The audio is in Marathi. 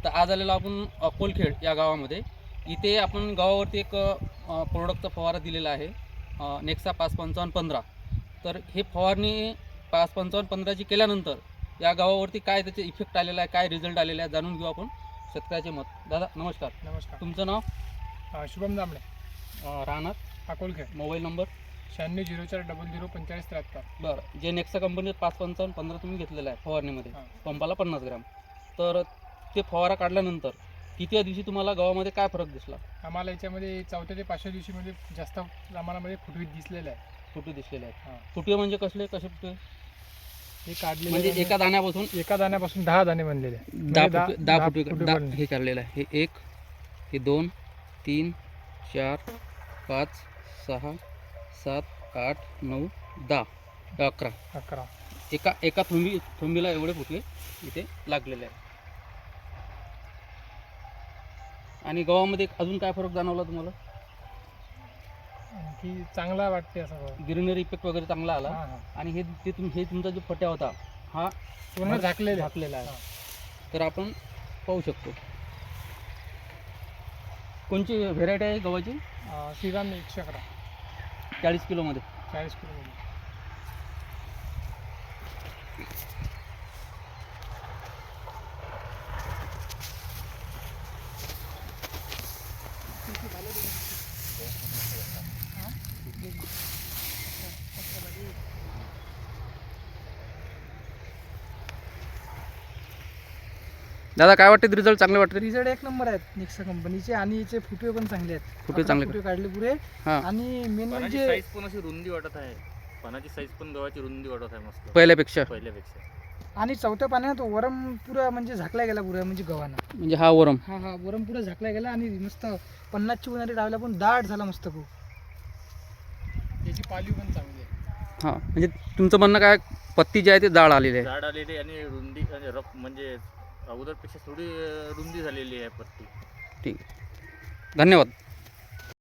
तर आज आलेलो आपण अकोलखेड या गावामध्ये. इथे आपण गावावरती एक प्रोडक्टचा फवारा दिलेला आहे, नेक्सा 55515. तर हे फवारणी 55515ची केल्यानंतर या गावावरती काय त्याचे इफेक्ट आलेला आहे, काय रिझल्ट आलेला आहे जाणून घेऊ आपण शेतकऱ्याचे मत. दादा नमस्कार. नमस्कार. तुमचं नाव? शुभम दामले, राहणार अकोलखेड. Mobile number? 9604004573. बरं. जे नेक्सा कंपनीचं 55515 तुम्ही घेतलेलं आहे फवारणीमध्ये, पंपाला 50 ग्रॅम, तर ते फवारा काढल्यानंतर किती दिवशी तुम्हाला गावामध्ये काय फरक दिसला? आम्हाला याच्यामध्ये 4थ्या ते 5व्या दिवशीमध्ये जास्त प्रमाणामध्ये फुटवीत दिसलेलं आहे. फुटवे दिसलेले आहेत. हां. फुटवे म्हणजे कसे फुटवे? हे काढलेले म्हणजे एका दाण्यापासून एका दाण्यापासून 10 दाणे बनलेले आहे. 10 फुटवे बनले. हे काढलेलं आहे. हे 1, हे 2, 3, 4, 5, 6, 7, 8, 9, 10, 11. 11. एका थुंबीला एवढे फुटवे इथे लागलेले आहेत. आणि गावामध्ये अजून काय फरक जाणवला तुम्हाला? आणखी चांगला वाटते असं. ग्रीनरी इफेक्ट वगैरे चांगला आला. हां हां. आणि हे तुमचा जो फट्या होता हा पूर्ण झाकलेला आहे. तर आपण पाहू शकतो. कोणची व्हेरायटी आहे गव्हाची? श्रीराम 111 40 किलोमध्ये. 40 किलोमध्ये. दादा काय वाटते? रिझल्ट चांगले वाटते? रिझल्ट एक नंबर आहेत नेक्सा कंपनीचे, आणि याचे फुटवे पण चांगले आहेत. फुटवे चांगले फुटवे काढले पुरे. हां. आणि मेन पानाची म्हणजे साईज पण अशी रुंदी वाटत आहे. पानाची साईज पण गव्हाची रुंदी वाटत आहे मस्त पहिल्यापेक्षा. आणि 4थ्या पाण्यात वरम पुरा म्हणजे झाकला गेला पुरा, म्हणजे गव्हानं. म्हणजे हा वरम. हा हा वरम पुरा झाकला गेला आणि मस्त 50ची उन्हाळी लावला पण दाट झाला मस्त खूप. याची पालवी पण चांगली आहे. हां, म्हणजे तुमचं म्हणणं काय, पत्ती जी आहे ते जाड आलेली आहे. झाड आलेली आणि रुंदी आणि रफ म्हणजे अगोदरपेक्षा थोडी रुंदी झालेली आहे पत्ती. ठीक आहे, धन्यवाद.